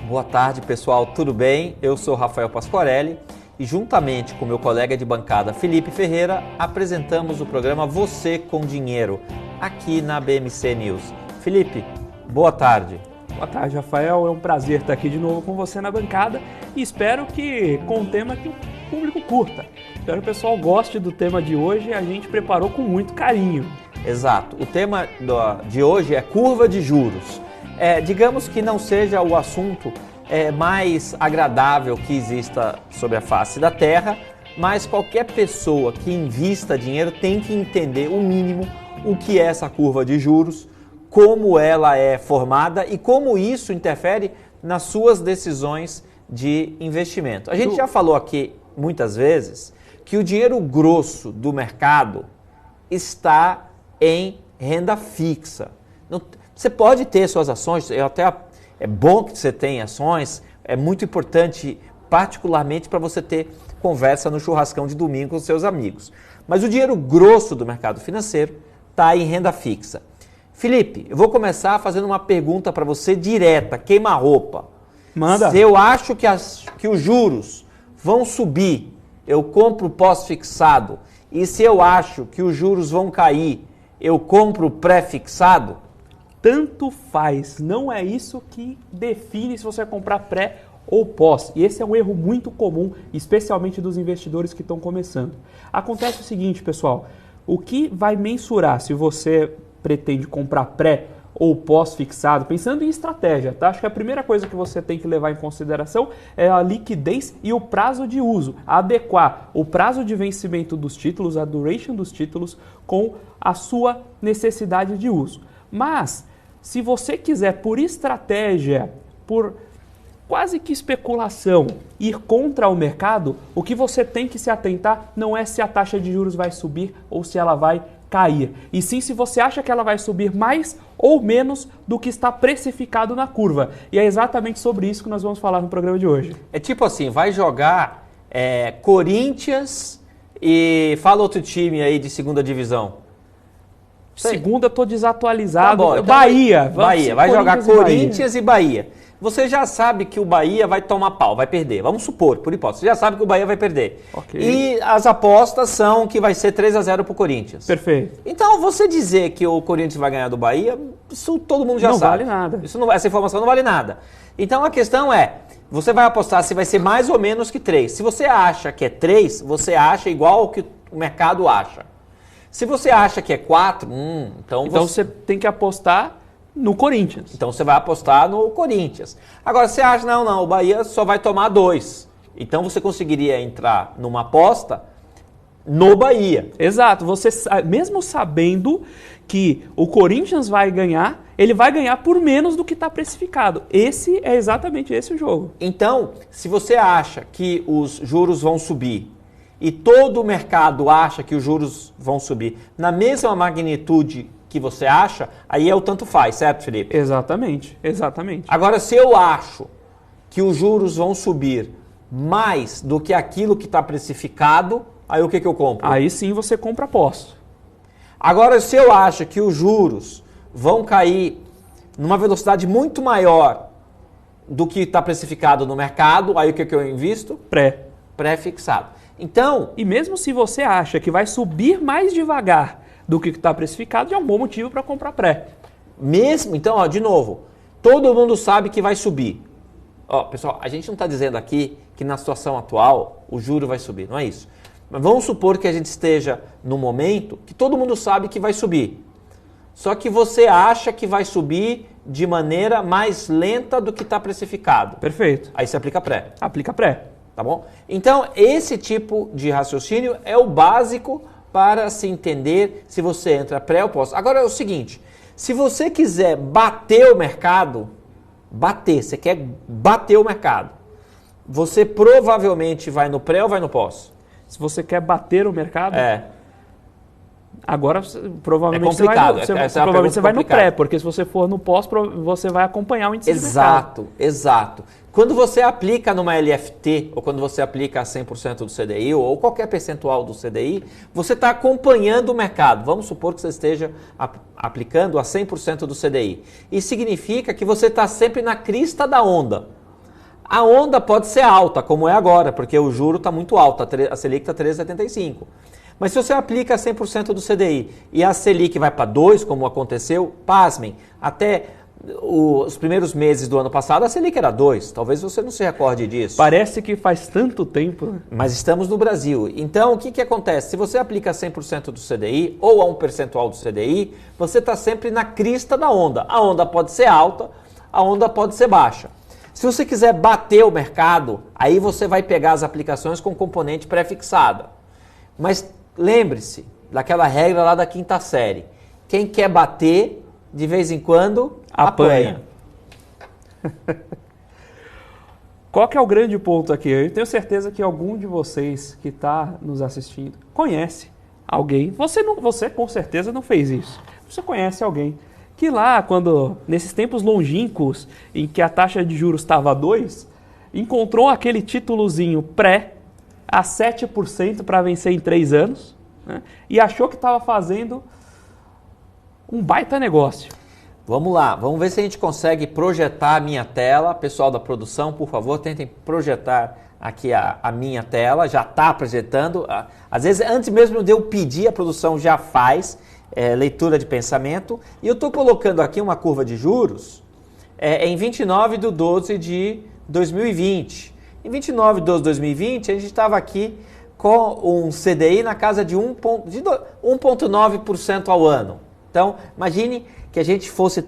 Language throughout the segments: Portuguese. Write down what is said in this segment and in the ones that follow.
Boa tarde, pessoal, tudo bem? Eu sou Rafael Pasquarelli e juntamente com meu colega de bancada Felipe Ferreira apresentamos o programa Você com Dinheiro aqui na BMC News. Felipe, boa tarde. Boa tarde, Rafael. É um prazer estar aqui de novo com você na bancada e espero que com um tema que o público curta. Espero que o pessoal goste do tema de hoje e a gente preparou com muito carinho. Exato. O tema de hoje é curva de juros. Digamos que não seja o assunto mais agradável que exista sobre a face da Terra, mas qualquer pessoa que invista dinheiro tem que entender o mínimo o que é essa curva de juros, como ela é formada e como isso interfere nas suas decisões de investimento. A gente já falou aqui muitas vezes que o dinheiro grosso do mercado está em renda fixa. Você pode ter suas ações, é bom que você tenha ações, é muito importante, particularmente para você ter conversa no churrascão de domingo com os seus amigos. Mas o dinheiro grosso do mercado financeiro está em renda fixa. Felipe, eu vou começar fazendo uma pergunta para você direta, queima-roupa. Manda. Se eu acho que os juros vão subir, eu compro pós-fixado. E se eu acho que os juros vão cair, eu compro pré-fixado? Tanto faz, não é isso que define se você vai comprar pré ou pós. E esse é um erro muito comum, especialmente dos investidores que estão começando. Acontece o seguinte, pessoal, o que vai mensurar se você pretende comprar pré ou pós-fixado, pensando em estratégia, tá? Acho que a primeira coisa que você tem que levar em consideração é a liquidez e o prazo de uso, adequar o prazo de vencimento dos títulos, a duration dos títulos, com a sua necessidade de uso. Mas, se você quiser, por estratégia, por quase que especulação, ir contra o mercado, o que você tem que se atentar não é se a taxa de juros vai subir ou se ela vai cair. E sim se você acha que ela vai subir mais ou menos do que está precificado na curva. E é exatamente sobre isso que nós vamos falar no programa de hoje. É tipo assim, vai jogar Corinthians e fala outro time aí de segunda divisão. Segunda, eu tô desatualizado. Tá bom, então Bahia. Vai jogar Corinthians e Bahia. Você já sabe que o Bahia vai tomar pau, vai perder. Vamos supor, por hipótese, você já sabe que o Bahia vai perder. Okay. E as apostas são que vai ser 3-0 pro Corinthians. Perfeito. Então, você dizer que o Corinthians vai ganhar do Bahia, isso todo mundo já sabe. Não vale nada. Essa informação não vale nada. Então, a questão é, você vai apostar se vai ser mais ou menos que 3. Se você acha que é 3, você acha igual ao que o mercado acha. Se você acha que é 4, então você tem que apostar no Corinthians. Então você vai apostar no Corinthians. Agora você acha, não, o Bahia só vai tomar 2. Então você conseguiria entrar numa aposta no Bahia. Exato. Você, mesmo sabendo que o Corinthians vai ganhar, ele vai ganhar por menos do que está precificado. Exatamente esse o jogo. Então, se você acha que os juros vão subir, e todo o mercado acha que os juros vão subir na mesma magnitude que você acha, aí é o tanto faz, certo, Felipe? Exatamente. Agora, se eu acho que os juros vão subir mais do que aquilo que está precificado, aí o que eu compro? Aí sim você compra pós. Agora, se eu acho que os juros vão cair numa velocidade muito maior do que está precificado no mercado, aí o que eu invisto? Pré-fixado. Então, e mesmo se você acha que vai subir mais devagar do que está precificado, já é um bom motivo para comprar pré. Então, de novo, todo mundo sabe que vai subir. Pessoal, a gente não está dizendo aqui que na situação atual o juro vai subir, não é isso. Mas vamos supor que a gente esteja no momento que todo mundo sabe que vai subir. Só que você acha que vai subir de maneira mais lenta do que está precificado. Perfeito. Aí você aplica pré. Aplica pré. Tá bom? Então, esse tipo de raciocínio é o básico para se entender se você entra pré ou pós. Agora é o seguinte, se você quiser bater o mercado, você quer bater o mercado, você provavelmente vai no pré ou vai no pós? Se você quer bater o mercado? Agora, provavelmente você vai no pré, porque se você for no pós, você vai acompanhar o índice de mercado. Exato. Quando você aplica numa LFT, ou quando você aplica a 100% do CDI, ou qualquer percentual do CDI, você está acompanhando o mercado. Vamos supor que você esteja aplicando a 100% do CDI. Isso significa que você está sempre na crista da onda. A onda pode ser alta, como é agora, porque o juro está muito alto, a Selic está 13,75. Mas se você aplica 100% do CDI e a Selic vai para 2, como aconteceu, pasmem, até os primeiros meses do ano passado a Selic era 2, talvez você não se recorde disso. Parece que faz tanto tempo. Né? Mas estamos no Brasil. Então, o que acontece? Se você aplica 100% do CDI ou a um percentual do CDI, você está sempre na crista da onda. A onda pode ser alta, a onda pode ser baixa. Se você quiser bater o mercado, aí você vai pegar as aplicações com componente pré-fixada. Mas lembre-se daquela regra lá da quinta série. Quem quer bater, de vez em quando, apanha. Qual que é o grande ponto aqui? Eu tenho certeza que algum de vocês que está nos assistindo conhece alguém. Você com certeza não fez isso. Você conhece alguém que lá, nesses tempos longínquos em que a taxa de juros estava a 2, encontrou aquele títulozinho pré a 7% para vencer em 3 anos, né? E achou que estava fazendo um baita negócio. Vamos lá, vamos ver se a gente consegue projetar a minha tela. Pessoal da produção, por favor, tentem projetar aqui a minha tela. Já está projetando. Às vezes, antes mesmo de eu pedir, a produção já faz leitura de pensamento. E eu estou colocando aqui uma curva de juros em 29 de 12 de 2020. Em 29 de 12 de 2020, a gente estava aqui com um CDI na casa de 1,9% ao ano. Então, imagine que a gente fosse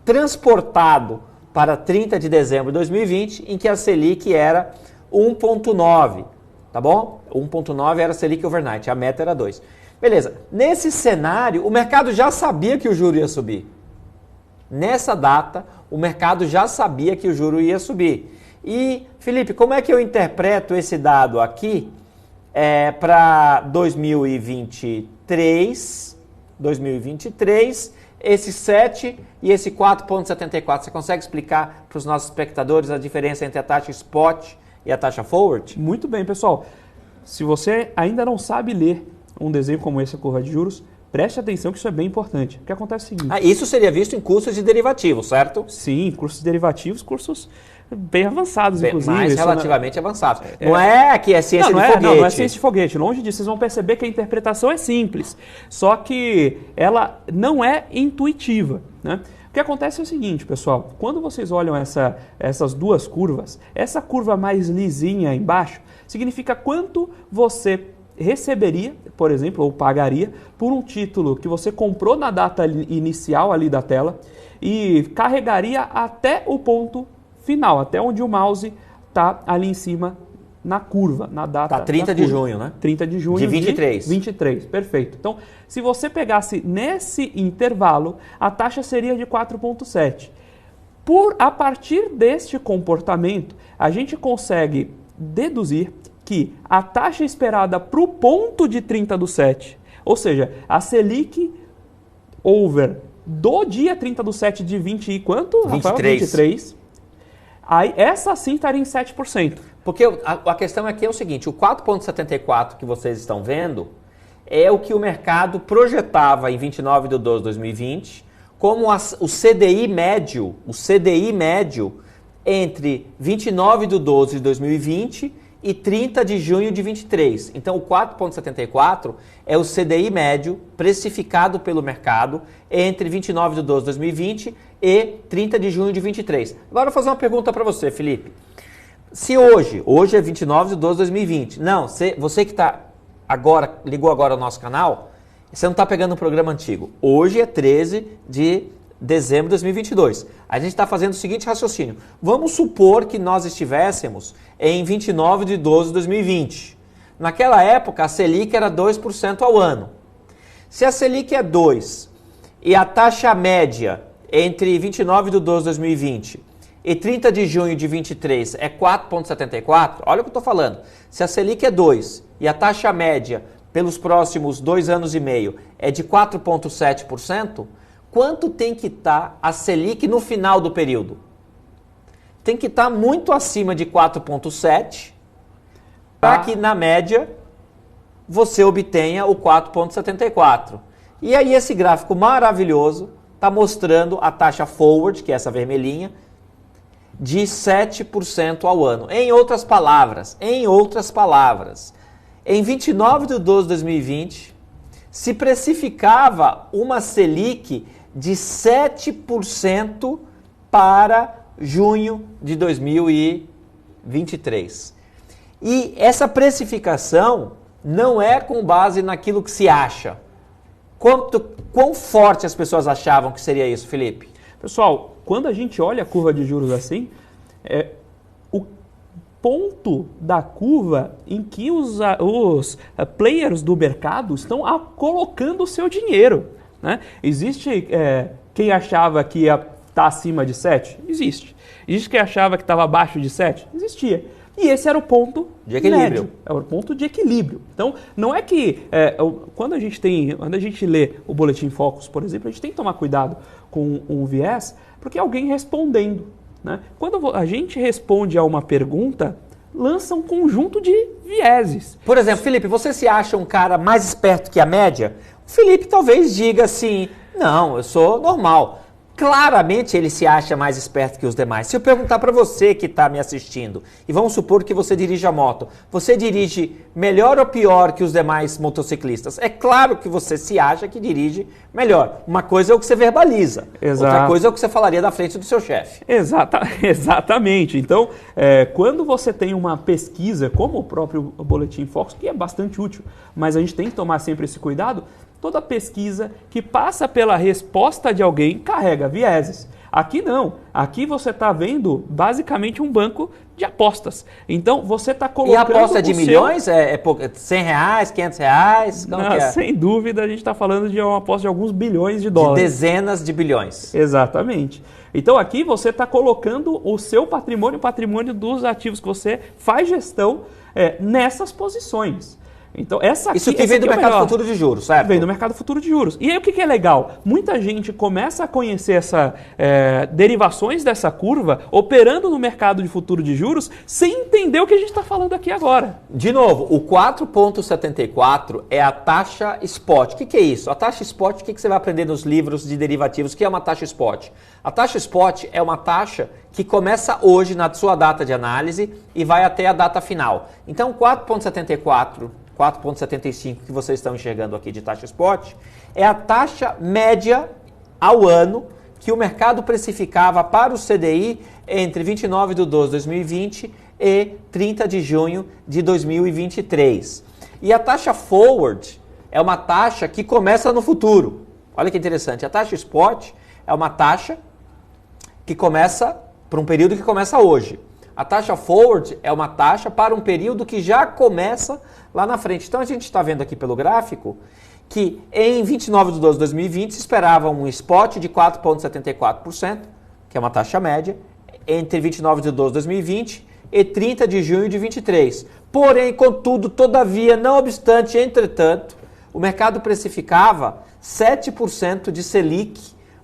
transportado para 30 de dezembro de 2020, em que a Selic era 1,9, tá bom? 1,9 era a Selic overnight, a meta era 2. Beleza, nesse cenário, o mercado já sabia que o juro ia subir. Nessa data, o mercado já sabia que o juro ia subir. E, Felipe, como é que eu interpreto esse dado aqui para 2023, esse 7 e esse 4,74? Você consegue explicar para os nossos espectadores a diferença entre a taxa spot e a taxa forward? Muito bem, pessoal. Se você ainda não sabe ler um desenho como esse, a curva de juros, preste atenção que isso é bem importante. O que acontece é o seguinte... isso seria visto em cursos de derivativos, certo? Sim, cursos derivativos, cursos bem avançados, inclusive. Mais relativamente avançados. Não é que é ciência de foguete. Não é ciência de foguete. Longe disso, vocês vão perceber que a interpretação é simples. Só que ela não é intuitiva, né? O que acontece é o seguinte, pessoal. Quando vocês olham essas duas curvas, essa curva mais lisinha embaixo significa quanto você receberia, por exemplo, ou pagaria por um título que você comprou na data inicial ali da tela e carregaria até o ponto final, até onde o mouse está ali em cima na curva, na data. Tá 30 de junho, né? 30 de junho de 23. 23, perfeito. Então, se você pegasse nesse intervalo, a taxa seria de 4,7. A partir deste comportamento, a gente consegue deduzir que a taxa esperada para o ponto de 30 do 7, ou seja, a Selic over do dia 30 do 7 de 20 e quanto? 23. Rafael? 23. Aí essa sim estaria em 7%. Porque a questão aqui é o seguinte, o 4,74 que vocês estão vendo é o que o mercado projetava em 29 de 12 de 2020 como o CDI médio entre 29 de 12 de 2020 e 30 de junho de 23. Então, o 4,74 é o CDI médio precificado pelo mercado entre 29 de 12 de 2020 e 30 de junho de 23. Agora, eu vou fazer uma pergunta para você, Felipe. Se hoje é 29 de 12 de 2020, não, você que ligou agora ao nosso canal, você não está pegando um programa antigo. Hoje é 13 de dezembro de 2022. A gente está fazendo o seguinte raciocínio. Vamos supor que nós estivéssemos em 29 de 12 de 2020. Naquela época, a Selic era 2% ao ano. Se a Selic é 2 e a taxa média entre 29 de 12 de 2020 e 30 de junho de 23 é 4,74, olha o que eu estou falando. Se a Selic é 2 e a taxa média pelos próximos 2 anos e meio é de 4,7%, quanto tem que estar a Selic no final do período? Tem que estar muito acima de 4,7 para que, na média, você obtenha o 4,74. E aí esse gráfico maravilhoso está mostrando a taxa forward, que é essa vermelhinha, de 7% ao ano. Em outras palavras, em 29 de 12 de 2020, se precificava uma Selic de 7% para junho de 2023. E essa precificação não é com base naquilo que se acha. Quão forte as pessoas achavam que seria isso, Felipe? Pessoal, quando a gente olha a curva de juros assim, o ponto da curva em que os players do mercado estão colocando o seu dinheiro. Né? Existe quem achava que ia estar acima de 7? Existe. Existe quem achava que estava abaixo de 7? Existia. E esse era o ponto de equilíbrio. Médio, era o ponto de equilíbrio. Então, não é que quando a gente lê o Boletim Focus, por exemplo, a gente tem que tomar cuidado com um viés, porque é alguém respondendo. Né? Quando a gente responde a uma pergunta, lança um conjunto de vieses. Por exemplo, Felipe, você se acha um cara mais esperto que a média? O Felipe talvez diga assim, não, eu sou normal. Claramente ele se acha mais esperto que os demais. Se eu perguntar para você que está me assistindo, e vamos supor que você dirige a moto, você dirige melhor ou pior que os demais motociclistas? É claro que você se acha que dirige melhor. Uma coisa é o que você verbaliza, outra coisa é o que você falaria da frente do seu chefe. Exatamente. Então, quando você tem uma pesquisa, como o próprio Boletim Focus, que é bastante útil, mas a gente tem que tomar sempre esse cuidado, toda pesquisa que passa pela resposta de alguém carrega vieses. Aqui não. Aqui você está vendo basicamente um banco de apostas. Então você está colocando. E a aposta é de milhões? É R$100, R$500? Não, que é? Sem dúvida, a gente está falando de uma aposta de alguns bilhões de dólares. De dezenas de bilhões. Exatamente. Então aqui você está colocando o seu patrimônio, o patrimônio dos ativos que você faz gestão nessas posições. Então, isso que vem do mercado futuro de juros, certo? Vem do mercado futuro de juros. E aí o que é legal? Muita gente começa a conhecer derivações dessa curva operando no mercado de futuro de juros sem entender o que a gente está falando aqui agora. De novo, o 4,74 é a taxa spot. O que é isso? A taxa spot, o que você vai aprender nos livros de derivativos? O que é uma taxa spot? A taxa spot é uma taxa que começa hoje na sua data de análise e vai até a data final. Então, 4,75 que vocês estão enxergando aqui de taxa spot, é a taxa média ao ano que o mercado precificava para o CDI entre 29 de 12 de 2020 e 30 de junho de 2023. E a taxa forward é uma taxa que começa no futuro. Olha que interessante, a taxa spot é uma taxa que começa para um período que começa hoje. A taxa forward é uma taxa para um período que já começa lá na frente. Então a gente está vendo aqui pelo gráfico que em 29 de 12 de 2020 se esperava um spot de 4,74%, que é uma taxa média, entre 29 de 12 de 2020 e 30 de junho de 2023. Porém, contudo, todavia, não obstante, entretanto, o mercado precificava 7% de Selic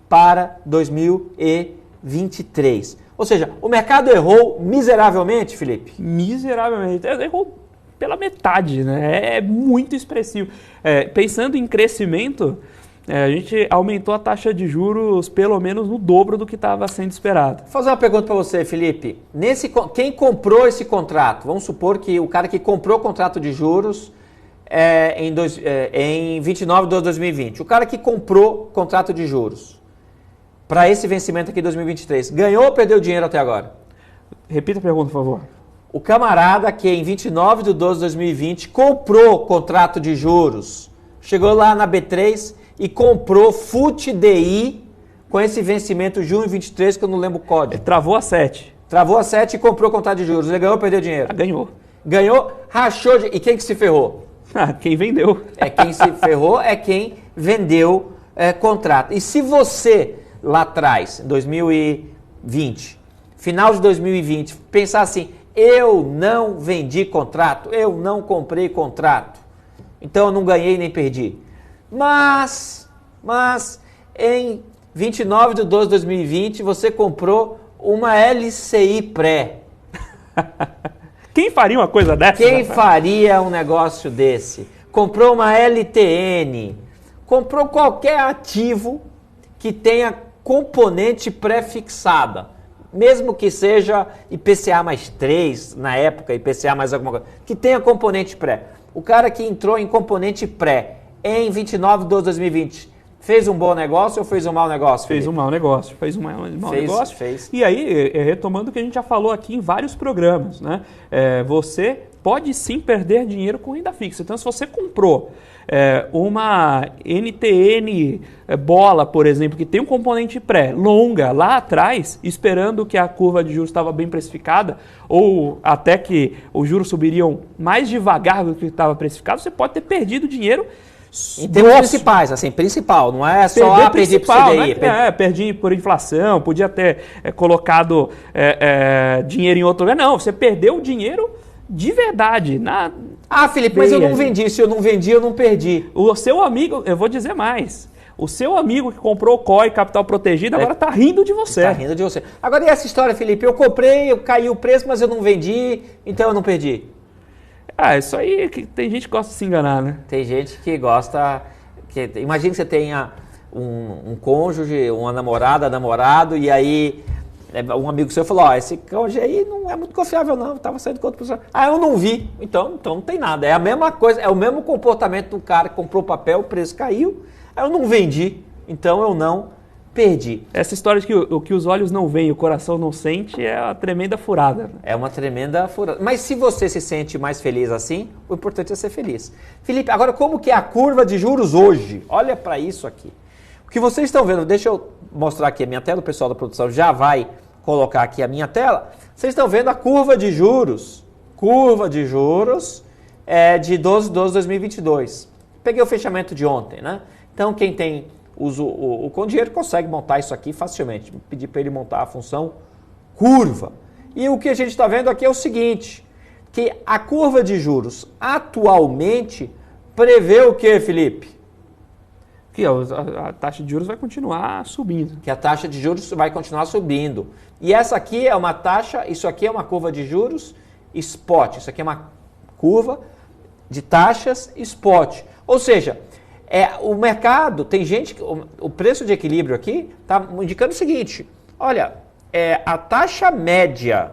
para 2023. Ou seja, o mercado errou miseravelmente, Felipe? Miseravelmente. Errou pela metade, né? É muito expressivo. Pensando em crescimento, a gente aumentou a taxa de juros pelo menos no dobro do que estava sendo esperado. Vou fazer uma pergunta para você, Felipe. Quem comprou esse contrato? Vamos supor que o cara que comprou o contrato de juros em 29 de 2020. O cara que comprou o contrato de juros para esse vencimento aqui em 2023, ganhou ou perdeu dinheiro até agora? Repita a pergunta, por favor. O camarada que em 29 de 12 de 2020 comprou contrato de juros, chegou lá na B3 e comprou FUT-DI com esse vencimento junho 23, que eu não lembro o código. Travou a 7. Travou a 7 e comprou contrato de juros. Ele ganhou ou perdeu dinheiro? Ganhou. Ganhou, rachou. E quem que se ferrou? Quem vendeu. Quem se ferrou é quem vendeu contrato. E se você lá atrás, em 2020, final de 2020, pensar assim, eu não vendi contrato, eu não comprei contrato, então eu não ganhei nem perdi. Mas em 29 de 12 de 2020, você comprou uma LCI pré. Quem faria uma coisa dessa? Quem faria um negócio desse? Comprou uma LTN, comprou qualquer ativo que tenha componente pré-fixada. mesmo que seja IPCA mais 3 na época, IPCA mais alguma coisa, que tenha componente pré. O cara que entrou em componente pré em 29/12/2020, fez um bom negócio ou fez um mau negócio? Fez um mau negócio, negócio. Fez. E aí, retomando o que a gente já falou aqui em vários programas, né? Você pode sim perder dinheiro com renda fixa. Então, se você comprou uma NTN bola, por exemplo, que tem um componente pré longa lá atrás, esperando que a curva de juros estava bem precificada, ou até que os juros subiriam mais devagar do que estava precificado, você pode ter perdido dinheiro. Em termos principais, assim, principal, não é só perder por CDI. Né? Perdi por inflação, podia ter colocado dinheiro em outro lugar. Não, você perdeu o dinheiro de verdade. Felipe, mas eu não vendi. Se eu não vendi, eu não perdi. O seu amigo, eu vou dizer mais, o seu amigo que comprou COI, capital protegido, agora está rindo de você. Está rindo de você. Agora, e essa história, Felipe? Eu comprei, caiu o preço, mas eu não vendi, então eu não perdi. Isso aí, tem gente que gosta de se enganar, né? Tem gente que gosta... Imagina que você tenha um cônjuge, uma namorada, namorado, e aí um amigo seu falou, esse cônjuge aí não é muito confiável não, estava saindo com outra pessoa. Eu não vi. Então não tem nada. É a mesma coisa, é o mesmo comportamento do cara que comprou papel, o preço caiu, eu não vendi, então eu não perdi. Essa história de que o que os olhos não veem, o coração não sente, é uma tremenda furada. É uma tremenda furada. Mas se você se sente mais feliz assim, o importante é ser feliz. Felipe, agora como que é a curva de juros hoje? Olha para isso aqui. O que vocês estão vendo, deixa eu mostrar aqui a minha tela, o pessoal da produção já vai colocar aqui a minha tela. Vocês estão vendo a curva de juros. Curva de juros de 12/12/2022. Peguei o fechamento de ontem, né? Então quem tem o com dinheiro consegue montar isso aqui facilmente. Pedir para ele montar a função curva. E o que a gente está vendo aqui é o seguinte, que a curva de juros atualmente prevê o que, Felipe? Que a taxa de juros vai continuar subindo. Que a taxa de juros vai continuar subindo. E essa aqui é uma taxa, isso aqui é uma curva de juros spot. Isso aqui é uma curva de taxas spot. Ou seja, o mercado, tem gente que o preço de equilíbrio aqui está indicando o seguinte, olha, a taxa média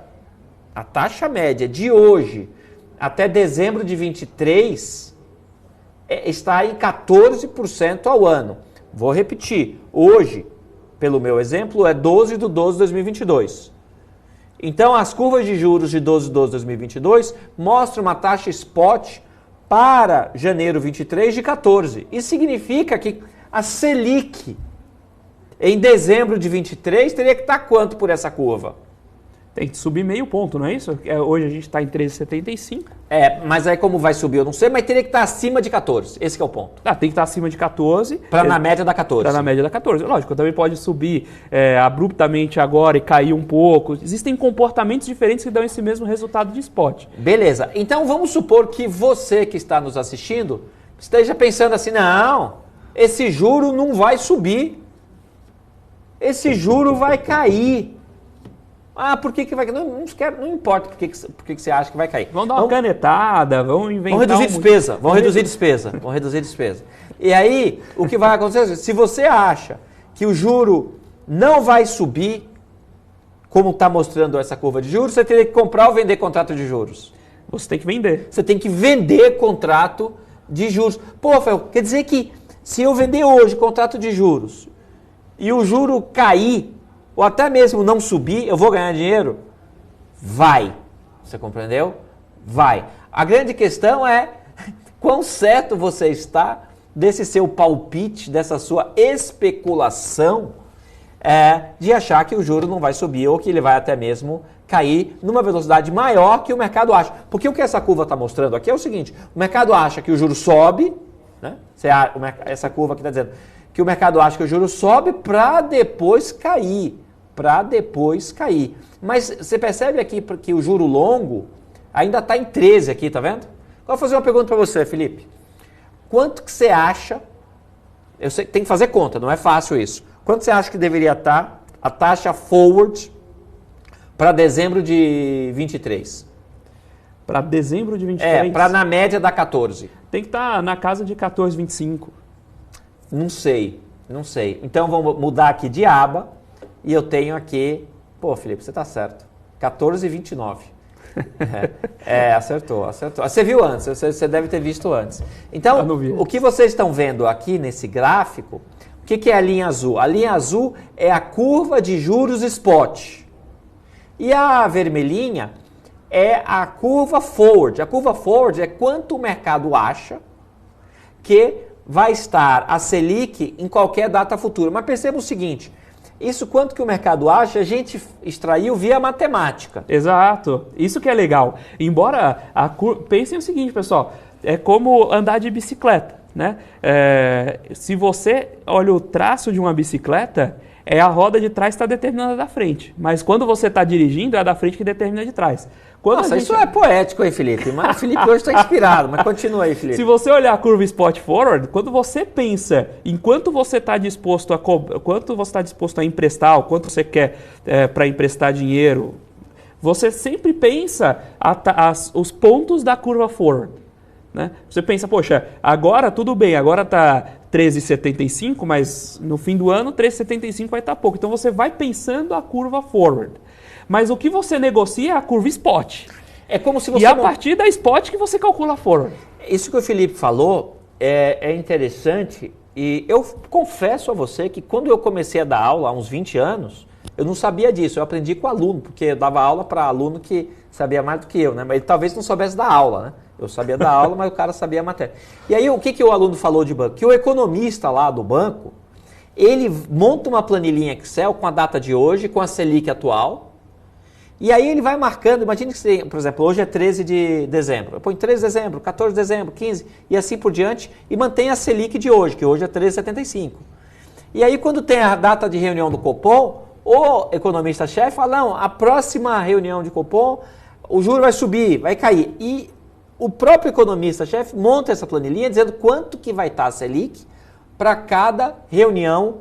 de hoje até dezembro de 23 está em 14% ao ano. Vou repetir, hoje, pelo meu exemplo, é 12/12/2022. Então, as curvas de juros de 12/12/2022 mostram uma taxa spot para janeiro 23 de 14. Isso significa que a Selic em dezembro de 23 teria que estar quanto por essa curva? Tem que subir meio ponto, não é isso? Hoje a gente está em 13,75. Mas aí como vai subir eu não sei, mas teria que estar acima de 14. Esse que é o ponto. Tem que estar acima de 14. Para na média da 14. Para na média da 14. Lógico, também pode subir abruptamente agora e cair um pouco. Existem comportamentos diferentes que dão esse mesmo resultado de spot. Beleza. Então vamos supor que você que está nos assistindo esteja pensando assim, não, esse juro não vai subir. Esse juro vai cair. Por que vai cair? Não importa por que você acha que vai cair. Vamos dar uma canetada, vamos inventar... Vamos reduzir despesa. E aí, o que vai acontecer? Se você acha que o juro não vai subir, como está mostrando essa curva de juros, você teria que comprar ou vender contrato de juros? Você tem que vender. Você tem que vender contrato de juros. Pô, Rafael, quer dizer que se eu vender hoje contrato de juros e o juro cair, ou até mesmo não subir, eu vou ganhar dinheiro? Vai. Você compreendeu? Vai. A grande questão é quão certo você está desse seu palpite, dessa sua especulação de achar que o juro não vai subir ou que ele vai até mesmo cair numa velocidade maior que o mercado acha. Porque o que essa curva está mostrando aqui é o seguinte, o mercado acha que o juro sobe, né? Essa curva aqui está dizendo que o mercado acha que o juro sobe para depois cair. Mas você percebe aqui que o juro longo ainda está em 13 aqui, tá vendo? Vou fazer uma pergunta para você, Felipe. Quanto que você acha, eu sei que tem que fazer conta, não é fácil isso. Quanto você acha que deveria estar a taxa forward para dezembro de 23? Para dezembro de 23? Para na média da 14. Tem que estar na casa de 14,25. Não sei. Então vamos mudar aqui de aba. E eu tenho aqui Pô, Felipe, você tá certo. 14,29. Acertou. Você viu antes, você deve ter visto antes. Então, o que vocês estão vendo aqui nesse gráfico, o que é a linha azul? A linha azul é a curva de juros spot. E a vermelhinha é a curva forward. A curva forward é quanto o mercado acha que vai estar a Selic em qualquer data futura. Mas perceba o seguinte, isso quanto que o mercado acha, a gente extraiu via matemática. Exato, isso que é legal. Embora, pensem o seguinte, pessoal, é como andar de bicicleta, né? Se você olha o traço de uma bicicleta, a roda de trás está determinando a da frente. Mas quando você está dirigindo, é a da frente que determina a de trás. Nossa, isso é poético, hein, Felipe? Mas o Felipe hoje está inspirado, mas continua aí, Felipe. Se você olhar a curva spot forward, quando você pensa em quanto você está disposto a emprestar, ou quanto você quer para emprestar dinheiro, você sempre pensa os pontos da curva forward. Né? Você pensa, poxa, agora tudo bem, agora está 13,75, mas no fim do ano 13,75 vai estar pouco. Então você vai pensando a curva forward. Mas o que você negocia é a curva spot. É como se você a partir da spot que você calcula a forward. Isso que o Felipe falou é interessante e eu confesso a você que quando eu comecei a dar aula há uns 20 anos, eu não sabia disso. Eu aprendi com o aluno, porque eu dava aula para aluno que sabia mais do que eu, né? Mas ele talvez não soubesse dar aula, né? Eu sabia dar aula, mas o cara sabia a matéria. E aí o que o aluno falou de banco? Que o economista lá do banco, ele monta uma planilhinha Excel com a data de hoje, com a Selic atual, e aí ele vai marcando, imagine que, por exemplo, hoje é 13 de dezembro. Eu ponho 13 de dezembro, 14 de dezembro, 15 e assim por diante, e mantém a Selic de hoje, que hoje é 13,75. E aí quando tem a data de reunião do Copom, o economista-chefe fala, não, a próxima reunião de Copom, o juro vai subir, vai cair. E o próprio economista-chefe monta essa planilhinha dizendo quanto que vai estar a Selic para cada reunião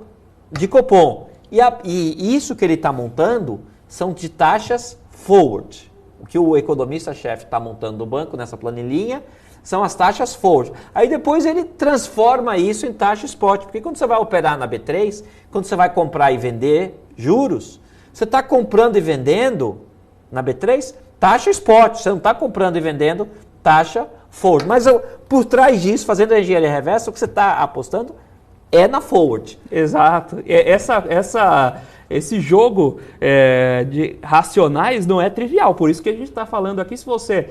de Copom. E isso que ele está montando são de taxas forward. O que o economista-chefe está montando no banco nessa planilhinha são as taxas forward. Aí depois ele transforma isso em taxa spot, porque quando você vai operar na B3, quando você vai comprar e vender juros, você está comprando e vendendo na B3 taxa spot, você não está comprando e vendendo taxa forward. Mas por trás disso, fazendo a engenharia reversa, o que você está apostando é na forward. Exato. Esse jogo de racionais não é trivial, por isso que a gente está falando aqui. Se você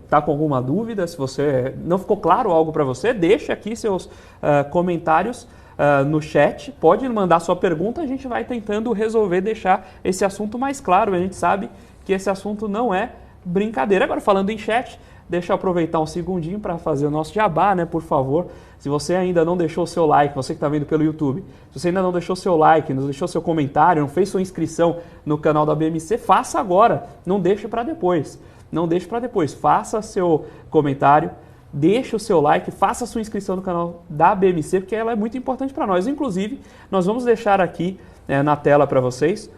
está com alguma dúvida, se você não ficou claro algo para você, deixa aqui seus comentários no chat, pode mandar sua pergunta, a gente vai tentando resolver, deixar esse assunto mais claro. A gente sabe que esse assunto não é brincadeira. Agora, falando em chat, deixa eu aproveitar um segundinho para fazer o nosso jabá, né, por favor. Se você ainda não deixou o seu like, você que está vendo pelo YouTube, se você ainda não deixou seu like, não deixou seu comentário, não fez sua inscrição no canal da BMC, faça agora, não deixe para depois. Não deixe para depois, faça seu comentário, deixe o seu like, faça a sua inscrição no canal da BMC, porque ela é muito importante para nós. Inclusive, nós vamos deixar aqui na tela para vocês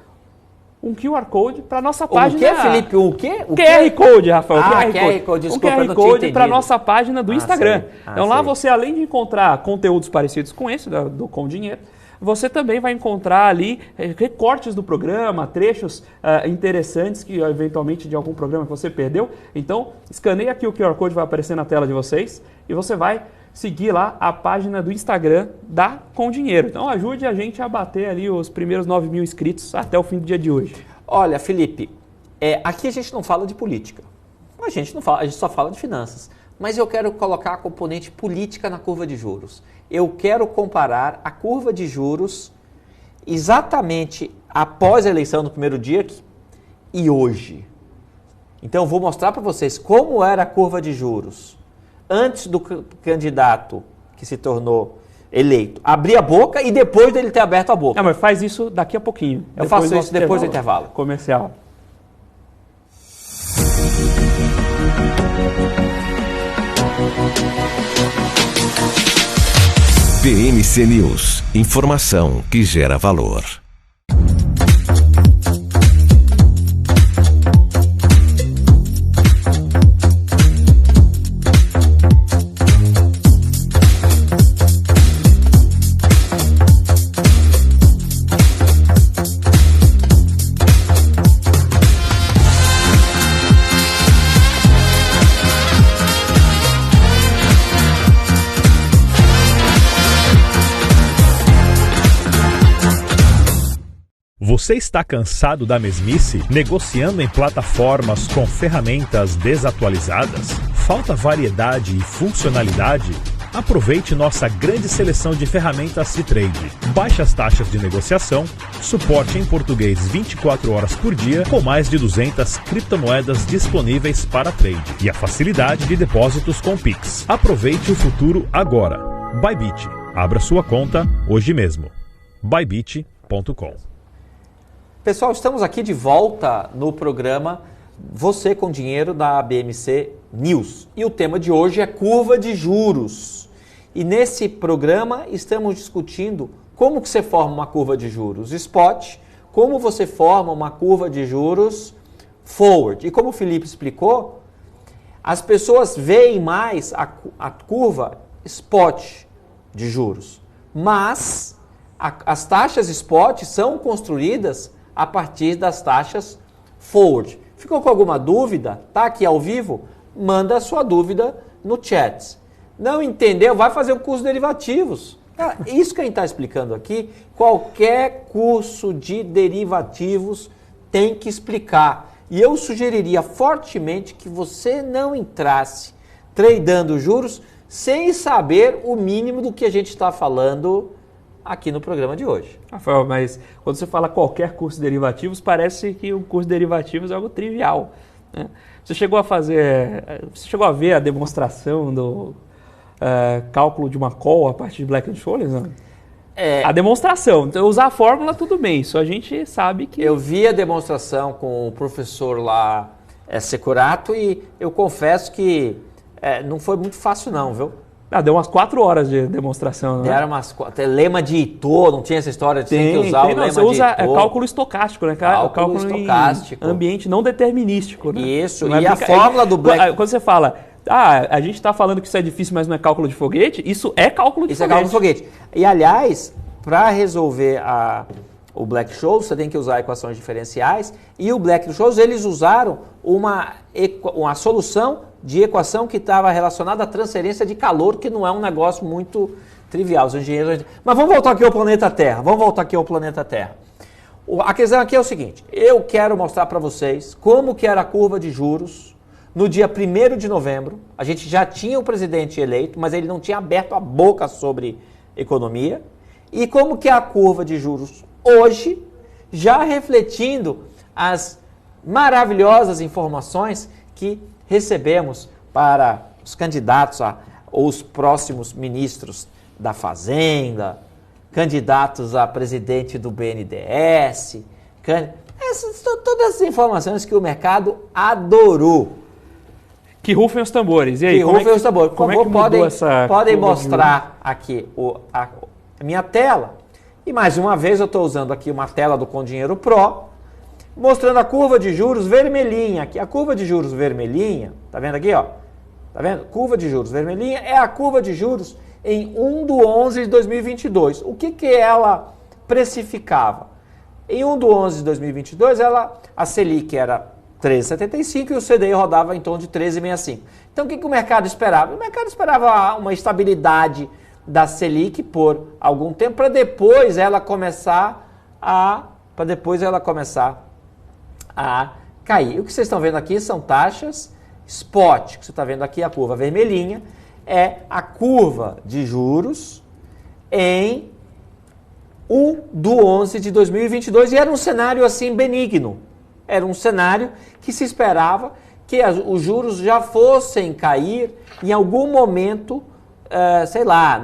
um QR Code para nossa página. O que, Felipe? O quê? QR Code, Rafael. QR Code. Desculpa, um QR Code para nossa página do Instagram. Então lá sei. você, além de encontrar conteúdos parecidos com esse, do Com Dinheiro, você também vai encontrar ali recortes do programa, trechos interessantes que eventualmente de algum programa que você perdeu. Então, escaneia aqui o QR Code, vai aparecer na tela de vocês e você vai seguir lá a página do Instagram da Com Dinheiro. Então ajude a gente a bater ali os primeiros 9 mil inscritos até o fim do dia de hoje. Olha, Felipe, aqui a gente não fala de política. A gente só fala de finanças. Mas eu quero colocar a componente política na curva de juros. Eu quero comparar a curva de juros exatamente após a eleição no primeiro dia e hoje. Então eu vou mostrar para vocês como era a curva de juros antes do candidato que se tornou eleito abrir a boca e depois dele ter aberto a boca. Não, mas faz isso daqui a pouquinho. Eu faço isso depois do intervalo comercial. BMC News. Informação que gera valor. Você está cansado da mesmice? Negociando em plataformas com ferramentas desatualizadas? Falta variedade e funcionalidade? Aproveite nossa grande seleção de ferramentas de trade. Baixas taxas de negociação, suporte em português 24 horas por dia, com mais de 200 criptomoedas disponíveis para trade e a facilidade de depósitos com Pix. Aproveite o futuro agora. Bybit. Abra sua conta hoje mesmo. Bybit.com. Pessoal, estamos aqui de volta no programa Você com Dinheiro da BMC News. E o tema de hoje é curva de juros. E nesse programa estamos discutindo como que você forma uma curva de juros spot, como você forma uma curva de juros forward. E como o Felipe explicou, as pessoas veem mais a curva spot de juros. Mas as taxas spot são construídas a partir das taxas forward. Ficou com alguma dúvida? Tá aqui ao vivo? Manda a sua dúvida no chat. Não entendeu? Vai fazer um curso de derivativos. Isso que a gente está explicando aqui, qualquer curso de derivativos tem que explicar. E eu sugeriria fortemente que você não entrasse tradando juros sem saber o mínimo do que a gente está falando aqui no programa de hoje. Rafael, mas quando você fala qualquer curso de derivativos, parece que o curso de derivativos é algo trivial, né? Você chegou a ver a demonstração do cálculo de uma call a partir de Black-Scholes? A demonstração. Então, usar a fórmula, tudo bem. Isso a gente sabe que... Eu vi a demonstração com o professor lá, Securato, e eu confesso que não foi muito fácil não, viu? Deu umas 4 horas de demonstração, né? Deram umas 4. Lema de Ito, não tinha essa história de tem que usar o lema de Ito. Você usa cálculo estocástico, né? Cálculo estocástico. Ambiente não determinístico, né? Isso, e a fórmula do Black... Quando você fala, a gente está falando que isso é difícil, mas não é cálculo de foguete, isso é cálculo de foguete. Isso é cálculo de foguete. E, aliás, para resolver o Black-Scholes, você tem que usar equações diferenciais, e o Black-Scholes, eles usaram uma solução de equação que estava relacionada à transferência de calor, que não é um negócio muito trivial. Os engenheiros... Mas vamos voltar aqui ao planeta Terra. A questão aqui é o seguinte, eu quero mostrar para vocês como que era a curva de juros no dia 1º de novembro. A gente já tinha o presidente eleito, mas ele não tinha aberto a boca sobre economia. E como que é a curva de juros hoje, já refletindo as maravilhosas informações que recebemos para os candidatos ou os próximos ministros da Fazenda, candidatos a presidente do BNDES, todas as informações que o mercado adorou. Que rufem os tambores. E aí, que rufem os tambores. Por favor, podem mostrar aqui a minha tela. E mais uma vez eu estou usando aqui uma tela do Com Dinheiro Pro, mostrando a curva de juros vermelhinha aqui. A curva de juros vermelhinha, tá vendo aqui, ó? Tá vendo? Curva de juros vermelhinha é a curva de juros em 1/11 de 2022. O que ela precificava? Em 1/11 de 2022, a Selic era 13,75 e o CDI rodava em torno de 13,65. Então, o que o mercado esperava? O mercado esperava uma estabilidade da Selic por algum tempo, para depois ela começar a cair. E o que vocês estão vendo aqui são taxas spot. O que você está vendo aqui, a curva vermelhinha, é a curva de juros em 1/11 de 2022. E era um cenário assim benigno. Era um cenário que se esperava que os juros já fossem cair em algum momento,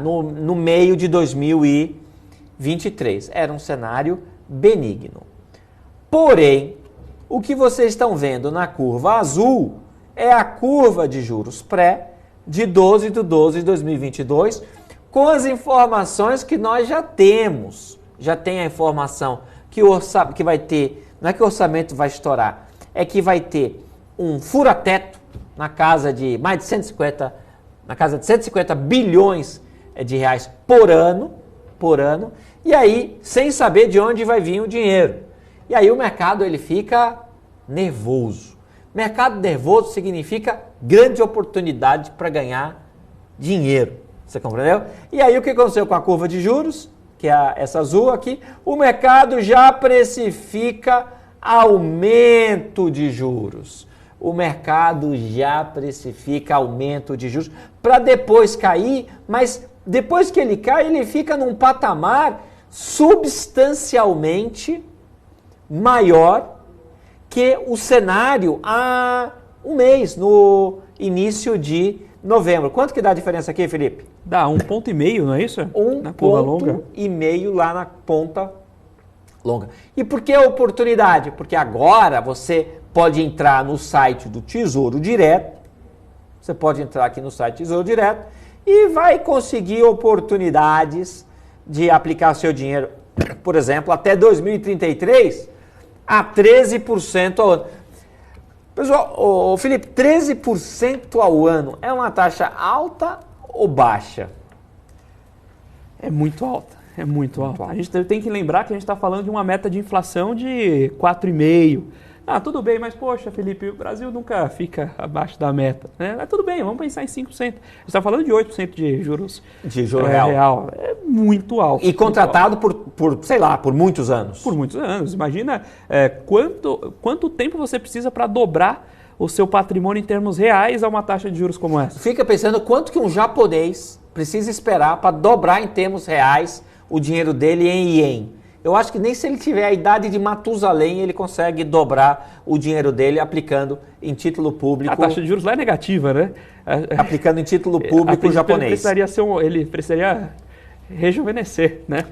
no meio de 2023. Era um cenário benigno. Porém, o que vocês estão vendo na curva azul é a curva de juros pré de 12 de 12 de 2022, com as informações que nós já temos. Já tem a informação que vai ter, não é que o orçamento vai estourar, é que vai ter um fura-teto na casa de mais de 150 bilhões de reais por ano, e aí sem saber de onde vai vir o dinheiro. E aí o mercado ele fica nervoso. Mercado nervoso significa grande oportunidade para ganhar dinheiro. Você compreendeu? E aí o que aconteceu com a curva de juros? que é essa azul aqui, o mercado já precifica aumento de juros. O mercado já precifica aumento de juros para depois cair, mas depois que ele cai, ele fica num patamar substancialmente maior que o cenário há um mês, no início de novembro. Quanto que dá a diferença aqui, Felipe? Dá 1,5 ponto, não é isso? Na curva longa? 1,5 lá na ponta longa. E por que a oportunidade? Porque agora você pode entrar no site do Tesouro Direto, você pode entrar aqui no site Tesouro Direto e vai conseguir oportunidades de aplicar seu dinheiro, por exemplo, até 2033 a 13% ao ano. Pessoal, Felipe, 13% ao ano é uma taxa alta ou baixa? É muito alta, é muito alta. A gente tem que lembrar que a gente está falando de uma meta de inflação de 4,5%. Ah, tudo bem, mas poxa, Felipe, o Brasil nunca fica abaixo da meta, né? Mas tudo bem, vamos pensar em 5%. A gente está falando de 8% de juros. De juro real. É muito alto. E contratado por, sei lá, por muitos anos. Por muitos anos. Imagina quanto tempo você precisa para dobrar o seu patrimônio em termos reais a uma taxa de juros como essa. Fica pensando quanto que um japonês precisa esperar para dobrar em termos reais o dinheiro dele em ien. Eu acho que nem se ele tiver a idade de Matusalém, ele consegue dobrar o dinheiro dele aplicando em título público. A taxa de juros lá é negativa, né? Aplicando em título público japonês. Ele precisaria rejuvenescer, né?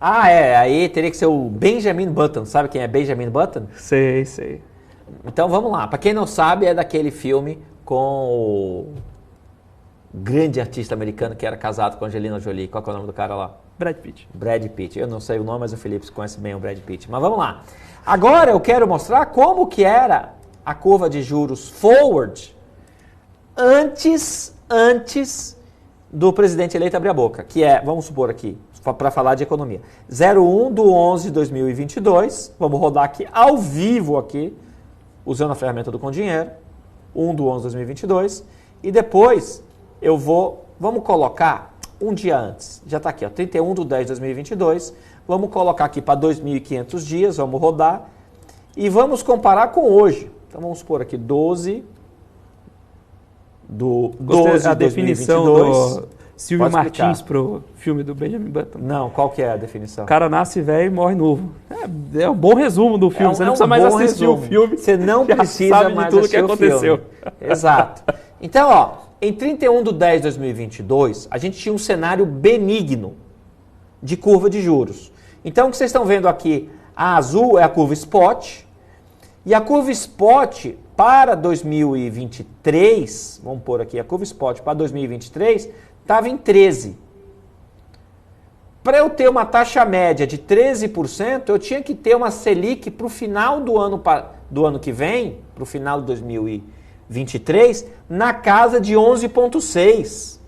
Aí teria que ser o Benjamin Button. Sabe quem é Benjamin Button? Sei. Então vamos lá. Para quem não sabe, é daquele filme com o grande artista americano que era casado com a Angelina Jolie. Qual que é o nome do cara lá? Brad Pitt. Brad Pitt. Eu não sei o nome, mas o Felipe conhece bem o Brad Pitt. Mas vamos lá. Agora eu quero mostrar como que era a curva de juros forward antes do presidente eleito abrir a boca. Que é, vamos supor aqui, para falar de economia. 01/11/2022. Vamos rodar aqui ao vivo aqui, usando a ferramenta do Com Dinheiro. 1/11/2022. E depois vamos colocar um dia antes, já está aqui, 31/10/2022, vamos colocar aqui para 2.500 dias, vamos rodar e vamos comparar com hoje. Então vamos supor aqui 12 do 12 a de 2022. Definição do Silvio Martins para o filme do Benjamin Button. Não, qual que é a definição? O cara nasce velho e morre novo. É um bom resumo do filme, você não precisa mais assistir o filme. Você não precisa mais de tudo que aconteceu. Exato. Então, em 31/10/2022, a gente tinha um cenário benigno de curva de juros. Então, o que vocês estão vendo aqui, a azul é a curva spot, e a curva spot para 2023, vamos pôr aqui, a curva spot para 2023 estava em 13. Para eu ter uma taxa média de 13%, eu tinha que ter uma Selic para o final do ano que vem, para o final de 2023, na casa de 11,6.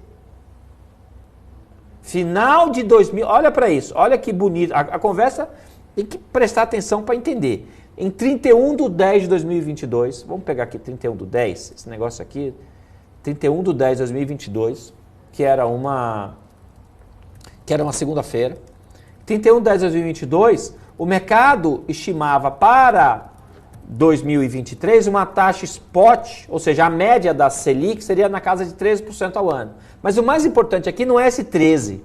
Final de 2000, olha para isso, olha que bonito. A conversa tem que prestar atenção para entender. Em 31/10/2022, vamos pegar aqui 31/10, esse negócio aqui, 31/10/2022, que era uma segunda-feira. 31/10/2022, o mercado estimava para 2023 uma taxa spot, ou seja, a média da Selic seria na casa de 13% ao ano. Mas o mais importante aqui não é esse 13%.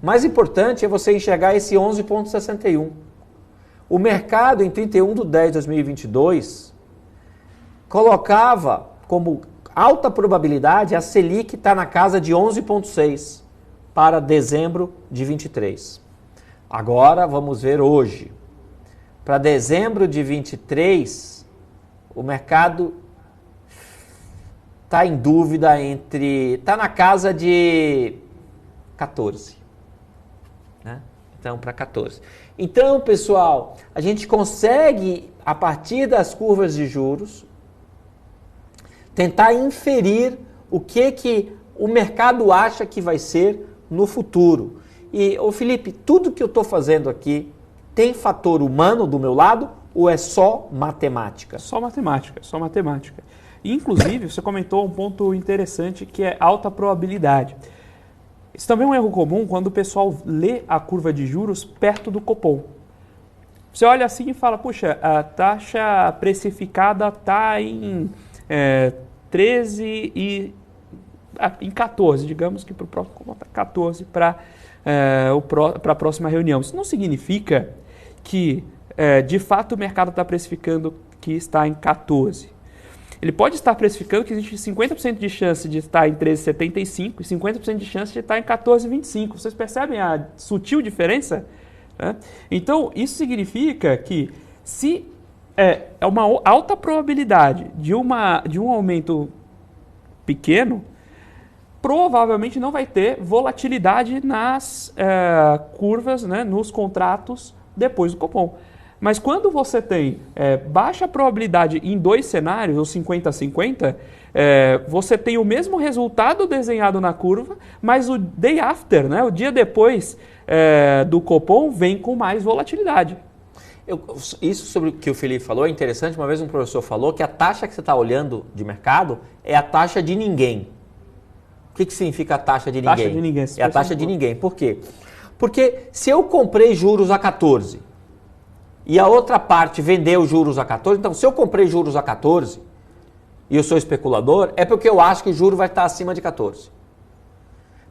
O mais importante é você enxergar esse 11,61%. O mercado em 31/10/2022 colocava como alta probabilidade a Selic estar na casa de 11,6% para dezembro de 23. Agora vamos ver hoje. Para dezembro de 23, o mercado está em dúvida está na casa de 14. Né? Então, para 14. Então, pessoal, a gente consegue, a partir das curvas de juros, tentar inferir o que o mercado acha que vai ser no futuro. E, Felipe, tudo que eu estou fazendo aqui tem fator humano do meu lado ou é só matemática? Só matemática. E, inclusive, você comentou um ponto interessante que é alta probabilidade. Isso também é um erro comum quando o pessoal lê a curva de juros perto do Copom. Você olha assim e fala, puxa, a taxa precificada está em 13 e... em 14, digamos que para o próximo Copom está 14 para a próxima reunião. Isso não significa que, de fato, o mercado está precificando que está em 14. Ele pode estar precificando que existe 50% de chance de estar em 13,75 e 50% de chance de estar em 14,25. Vocês percebem a sutil diferença? Então, isso significa que se é uma alta probabilidade de um aumento pequeno, provavelmente não vai ter volatilidade nas curvas, né, nos contratos depois do Copom. Mas quando você tem baixa probabilidade em dois cenários, ou 50-50, você tem o mesmo resultado desenhado na curva, mas o day after, né, o dia depois do Copom, vem com mais volatilidade. Isso sobre o que o Felipe falou é interessante. Uma vez um professor falou que a taxa que você está olhando de mercado é a taxa de ninguém. O que significa a taxa de ninguém? Taxa de ninguém. É a taxa de ninguém. Por quê? Porque se eu comprei juros a 14 e a outra parte vendeu juros a 14, então se eu comprei juros a 14 e eu sou especulador, é porque eu acho que o juro vai estar acima de 14.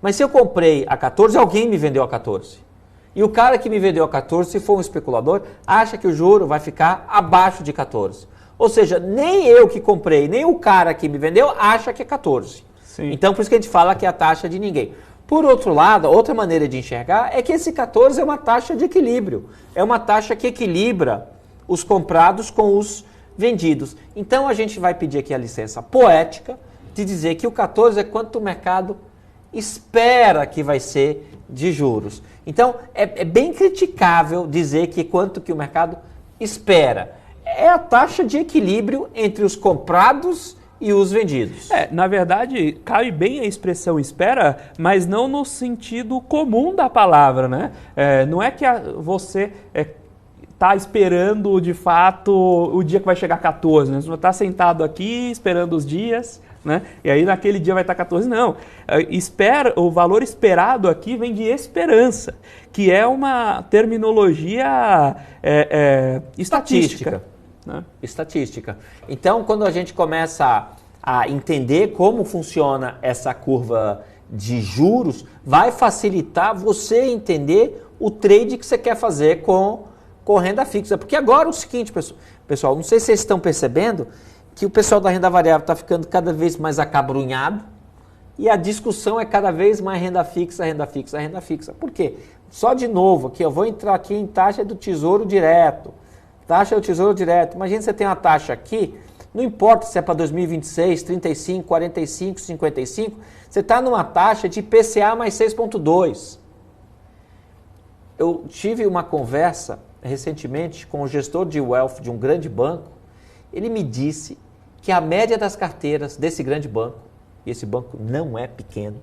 Mas se eu comprei a 14, alguém me vendeu a 14. E o cara que me vendeu a 14, se for um especulador, acha que o juro vai ficar abaixo de 14. Ou seja, nem eu que comprei, nem o cara que me vendeu acha que é 14. Sim. Então, por isso que a gente fala que é a taxa de ninguém. Por outro lado, outra maneira de enxergar é que esse 14 é uma taxa de equilíbrio. É uma taxa que equilibra os comprados com os vendidos. Então, a gente vai pedir aqui a licença poética de dizer que o 14 é quanto o mercado espera que vai ser de juros. Então, é bem criticável dizer que quanto que o mercado espera. É a taxa de equilíbrio entre os comprados e os vendidos. Na verdade, cabe bem a expressão espera, mas não no sentido comum da palavra, né? Não é que você está esperando, de fato, o dia que vai chegar 14, né? Você está sentado aqui esperando os dias, né? E aí naquele dia vai estar 14, não. O valor esperado aqui vem de esperança, que é uma terminologia estatística. Né? Estatística. Então, quando a gente começa a entender como funciona essa curva de juros, vai facilitar você entender o trade que você quer fazer com renda fixa. Porque agora é o seguinte, pessoal, não sei se vocês estão percebendo que o pessoal da renda variável está ficando cada vez mais acabrunhado e a discussão é cada vez mais renda fixa, renda fixa, renda fixa. Por quê? Só de novo, aqui eu vou entrar aqui em taxa do Tesouro Direto. Taxa do Tesouro Direto. Imagina você tem uma taxa aqui, não importa se é para 2026, 35, 45, 55, você está numa taxa de IPCA mais 6,2. Eu tive uma conversa recentemente com o gestor de wealth de um grande banco. Ele me disse que a média das carteiras desse grande banco, e esse banco não é pequeno,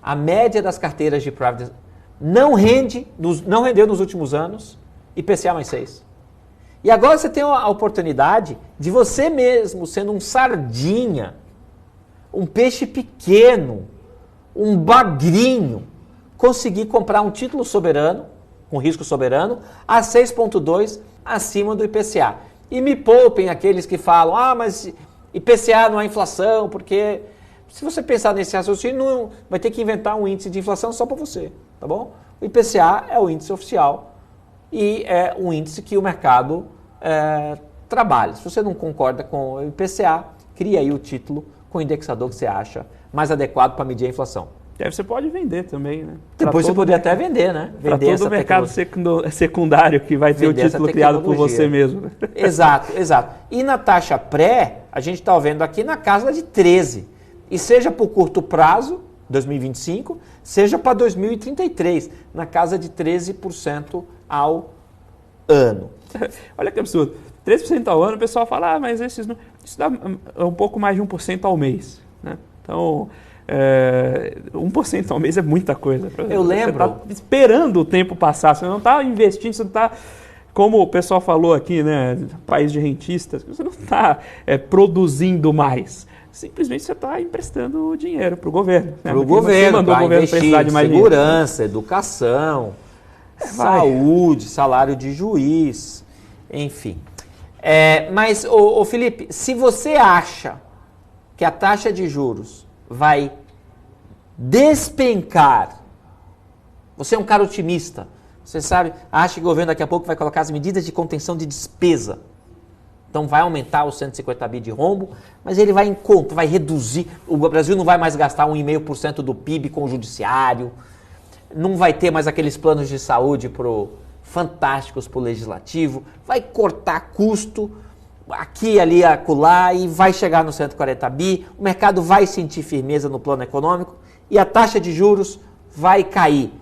a média das carteiras de private não rendeu nos últimos anos IPCA mais 6. E agora você tem a oportunidade de você mesmo, sendo um sardinha, um peixe pequeno, um bagrinho, conseguir comprar um título soberano, com risco soberano, a 6,2 acima do IPCA. E me poupem aqueles que falam, mas IPCA não é inflação, porque se você pensar nesse raciocínio, não, vai ter que inventar um índice de inflação só para você, tá bom? O IPCA é o índice oficial e é um índice que o mercado trabalha. Se você não concorda com o IPCA, cria aí o título com o indexador que você acha mais adequado para medir a inflação. Você pode vender também, né? Depois você poderia até vender, né? Para todo o mercado secundário que vai ter o título criado por você mesmo. Né? Exato, exato. E na taxa pré, a gente está vendo aqui na casa de 13. E seja por curto prazo, 2025, seja para 2033, na casa de 13% ao ano. Olha que absurdo. 13% ao ano, o pessoal fala, mas isso dá um pouco mais de 1% ao mês. Né? Então, 1% ao mês é muita coisa. Eu lembro. Você está esperando o tempo passar, você não está investindo, você não está, como o pessoal falou aqui, né, país de rentistas, você não está produzindo mais. simplesmente você está emprestando dinheiro para o governo. Para o governo, para investir em segurança, educação, saúde, salário de juiz, enfim. Mas, Felipe, se você acha que a taxa de juros vai despencar, você é um cara otimista, você sabe, acha que o governo daqui a pouco vai colocar as medidas de contenção de despesa. Então vai aumentar os 150 bi de rombo, mas ele vai reduzir. O Brasil não vai mais gastar 1,5% do PIB com o judiciário, não vai ter mais aqueles planos de saúde fantásticos para o legislativo, vai cortar custo aqui, ali, acolá e vai chegar no 140 bi, o mercado vai sentir firmeza no plano econômico e a taxa de juros vai cair.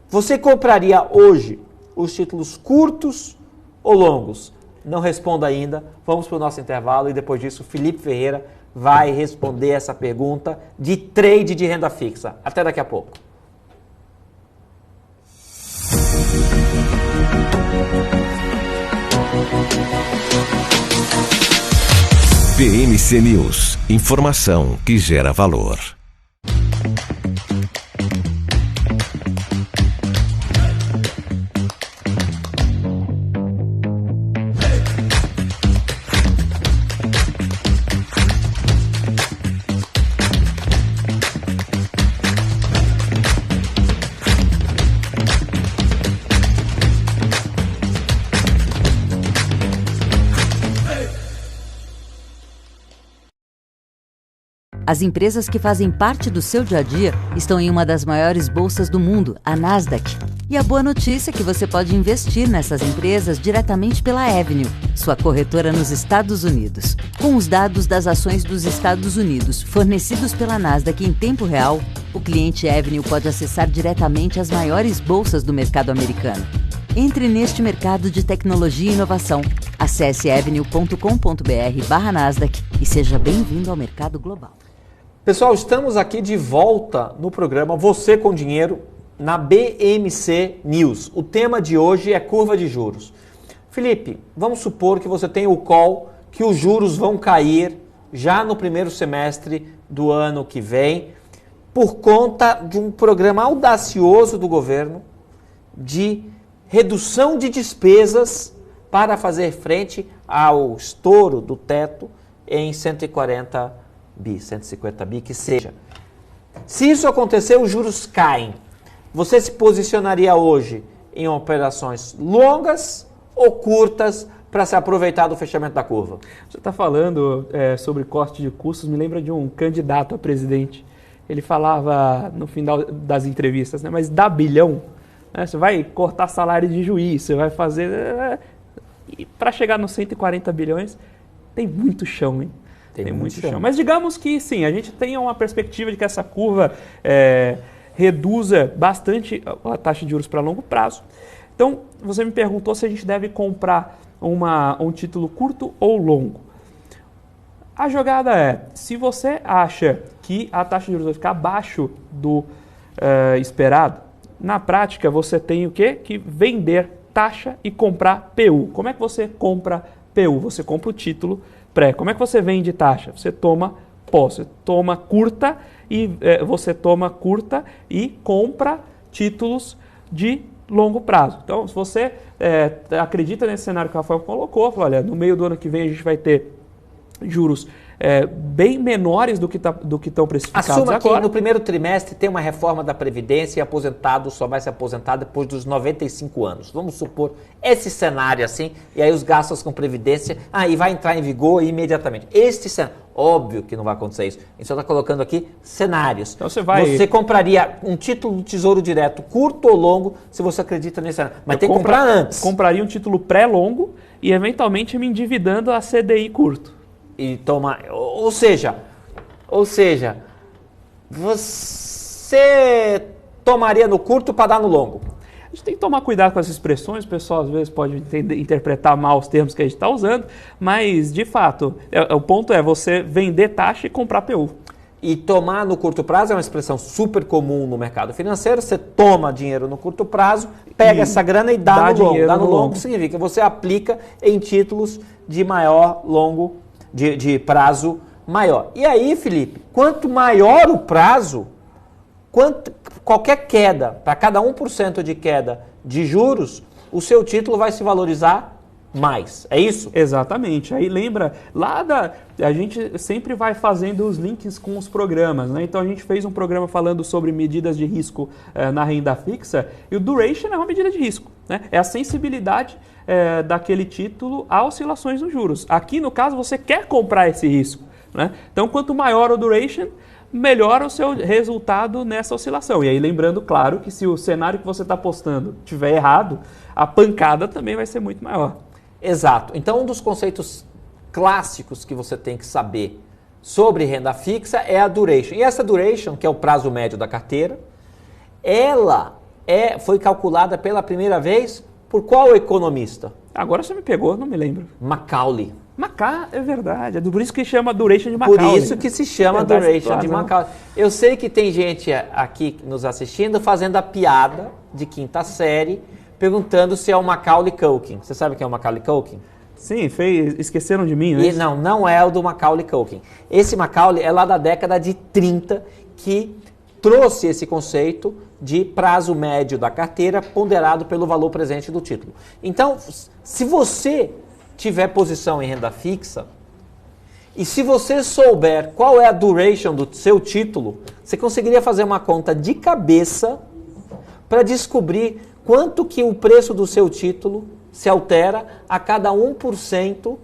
Você compraria hoje os títulos curtos ou longos? Não responda ainda, vamos para o nosso intervalo e depois disso o Felipe Ferreira vai responder essa pergunta de trade de renda fixa. Até daqui a pouco. BMC News, informação que gera valor. As empresas que fazem parte do seu dia a dia estão em uma das maiores bolsas do mundo, a Nasdaq. E a boa notícia é que você pode investir nessas empresas diretamente pela Avenue, sua corretora nos Estados Unidos. Com os dados das ações dos Estados Unidos fornecidos pela Nasdaq em tempo real, o cliente Avenue pode acessar diretamente as maiores bolsas do mercado americano. Entre neste mercado de tecnologia e inovação. Acesse avenue.com.br/Nasdaq e seja bem-vindo ao mercado global. Pessoal, estamos aqui de volta no programa Você com Dinheiro, na BMC News. O tema de hoje é curva de juros. Felipe, vamos supor que você tem o call que os juros vão cair já no primeiro semestre do ano que vem, por conta de um programa audacioso do governo de redução de despesas para fazer frente ao estouro do teto em 140 bi, 150 bi, que seja. Se isso acontecer, os juros caem. Você se posicionaria hoje em operações longas ou curtas para se aproveitar do fechamento da curva? Você está falando sobre corte de custos, me lembra de um candidato a presidente. Ele falava no final das entrevistas, né, mas dá bilhão, né, você vai cortar salário de juiz, você vai fazer... E para chegar nos 140 bilhões, tem muito chão, hein? Tem muito chão. Mas digamos que sim, a gente tenha uma perspectiva de que essa curva reduza bastante a taxa de juros para longo prazo. Então, você me perguntou se a gente deve comprar um título curto ou longo. A jogada é, se você acha que a taxa de juros vai ficar abaixo do esperado, na prática você tem o quê? Que vender taxa e comprar PU. Como é que você compra PU? Você compra o título pré. Como é que você vende taxa? Você toma pós, você toma curta e compra títulos de longo prazo. Então, se você acredita nesse cenário que o Rafael colocou, olha, no meio do ano que vem a gente vai ter juros bem menores do que estão precificados agora. Assuma que no primeiro trimestre tem uma reforma da Previdência e aposentado só vai se aposentar depois dos 95 anos. Vamos supor esse cenário assim, e aí os gastos com Previdência, e vai entrar em vigor imediatamente. Este cenário, óbvio que não vai acontecer isso. A gente só está colocando aqui cenários. Então você compraria um título do Tesouro Direto, curto ou longo, se você acredita nesse cenário. Mas tem que comprar antes. Compraria um título pré-longo e eventualmente me endividando a CDI curto. E toma, ou seja, você tomaria no curto para dar no longo. A gente tem que tomar cuidado com as expressões, o pessoal às vezes pode interpretar mal os termos que a gente está usando, mas de fato, o ponto é você vender taxa e comprar PU. E tomar no curto prazo é uma expressão super comum no mercado financeiro. Você toma dinheiro no curto prazo, pega essa grana e dá no longo. Dá no longo significa que você aplica em títulos de maior longo de prazo maior. E aí, Felipe, quanto maior o prazo, qualquer queda, para cada 1% de queda de juros, o seu título vai se valorizar mais. É isso? Exatamente. Aí lembra, a gente sempre vai fazendo os links com os programas, né? Então a gente fez um programa falando sobre medidas de risco na renda fixa, e o duration é uma medida de risco, né? É a sensibilidade daquele título a oscilações nos juros. Aqui, no caso, você quer comprar esse risco, né? Então, quanto maior o duration, melhor o seu resultado nessa oscilação. E aí, lembrando, claro, que se o cenário que você está apostando estiver errado, a pancada também vai ser muito maior. Exato. Então, um dos conceitos clássicos que você tem que saber sobre renda fixa é a duration. E essa duration, que é o prazo médio da carteira, ela foi calculada pela primeira vez por qual economista? Agora você me pegou, não me lembro. Macaulay. É verdade. É por isso que chama duration de Macaulay. Por isso que se chama duration de Macaulay. Eu sei que tem gente aqui nos assistindo fazendo a piada de quinta série, perguntando se é o Macaulay Culkin. Você sabe quem é o Macaulay Culkin? Sim, esqueceram de mim, né? Não é o do Macaulay Culkin. Esse Macaulay é lá da década de 30 que trouxe esse conceito de prazo médio da carteira ponderado pelo valor presente do título. Então, se você tiver posição em renda fixa, e se você souber qual é a duration do seu título, você conseguiria fazer uma conta de cabeça para descobrir quanto que o preço do seu título se altera a cada 1%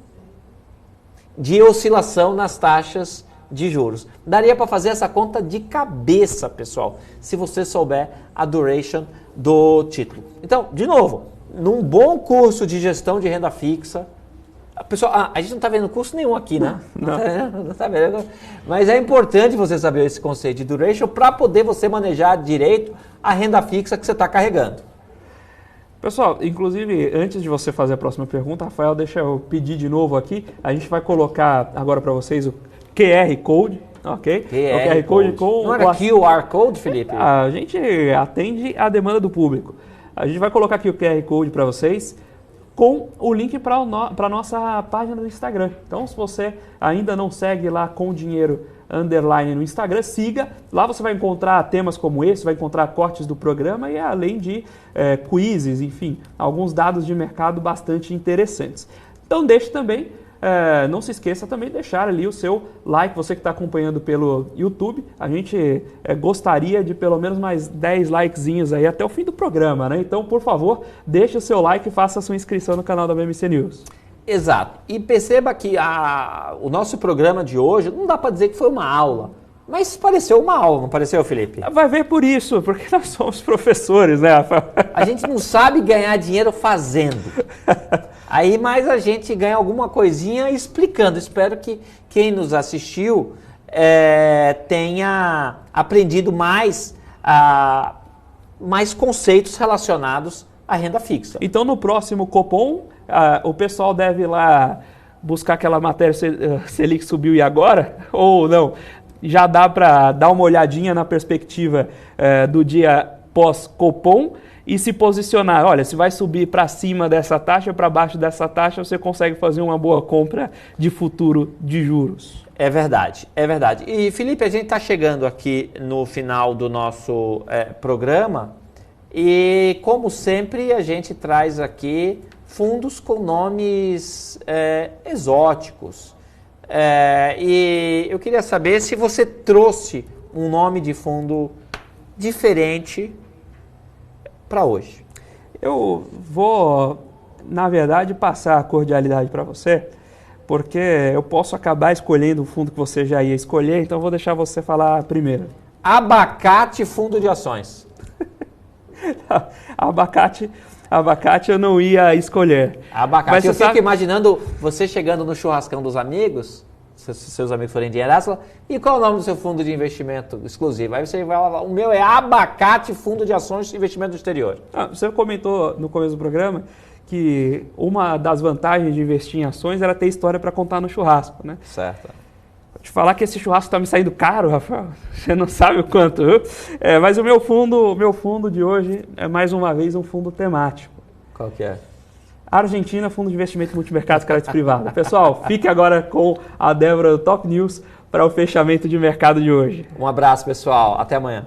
de oscilação nas taxas de juros. Daria para fazer essa conta de cabeça, pessoal, se você souber a duration do título. Então, de novo, num bom curso de gestão de renda fixa, pessoal, a gente não está vendo curso nenhum aqui, né? Não tá vendo. Mas é importante você saber esse conceito de duration para poder você manejar direito a renda fixa que você está carregando. Pessoal, inclusive, antes de você fazer a próxima pergunta, Rafael, deixa eu pedir de novo aqui. A gente vai colocar agora para vocês o QR Code, ok? O QR Code com... Não era QR Code, Felipe? A gente atende a demanda do público. A gente vai colocar aqui o QR Code para vocês com o link para a nossa página do Instagram. Então, se você ainda não segue lá com dinheiro _ no Instagram, siga. Lá você vai encontrar temas como esse, vai encontrar cortes do programa e além de quizzes, enfim, alguns dados de mercado bastante interessantes. Então deixe também, não se esqueça também de deixar ali o seu like, você que está acompanhando pelo YouTube. A gente gostaria de pelo menos mais 10 likezinhos aí até o fim do programa, né? Então, por favor, deixe o seu like e faça a sua inscrição no canal da BMC News. Exato. E perceba que o nosso programa de hoje, não dá para dizer que foi uma aula, mas pareceu uma aula, não pareceu, Felipe? Vai ver por isso, porque nós somos professores, né, Rafael? A gente não sabe ganhar dinheiro fazendo. Mas a gente ganha alguma coisinha explicando. Espero que quem nos assistiu tenha aprendido mais conceitos relacionados à renda fixa. Então, no próximo Copom, o pessoal deve ir lá buscar aquela matéria Selic subiu e agora? Ou não? Já dá para dar uma olhadinha na perspectiva do dia pós-Copom e se posicionar. Olha, se vai subir para cima dessa taxa ou para baixo dessa taxa, você consegue fazer uma boa compra de futuro de juros. É verdade, é verdade. E, Felipe, a gente está chegando aqui no final do nosso programa e, como sempre, a gente traz aqui fundos com nomes exóticos. E eu queria saber se você trouxe um nome de fundo diferente para hoje. Eu vou, na verdade, passar a cordialidade para você, porque eu posso acabar escolhendo o fundo que você já ia escolher, então eu vou deixar você falar primeiro. Abacate Fundo de Ações. Abacate eu não ia escolher. Abacate, mas eu fico imaginando você chegando no churrascão dos amigos, se seus amigos forem dinheiraços, e qual é o nome do seu fundo de investimento exclusivo? Aí você vai falar, o meu é Abacate Fundo de Ações de Investimento do Exterior. Você comentou no começo do programa que uma das vantagens de investir em ações era ter história para contar no churrasco, né? Certo. Vou te falar que esse churrasco está me saindo caro, Rafael. Você não sabe o quanto, viu? Mas o meu fundo de hoje é mais uma vez um fundo temático. Qual que é? Argentina, Fundo de Investimento Multimercados Crédito Privado. Pessoal, fique agora com a Débora do Top News para o fechamento de mercado de hoje. Um abraço, pessoal. Até amanhã.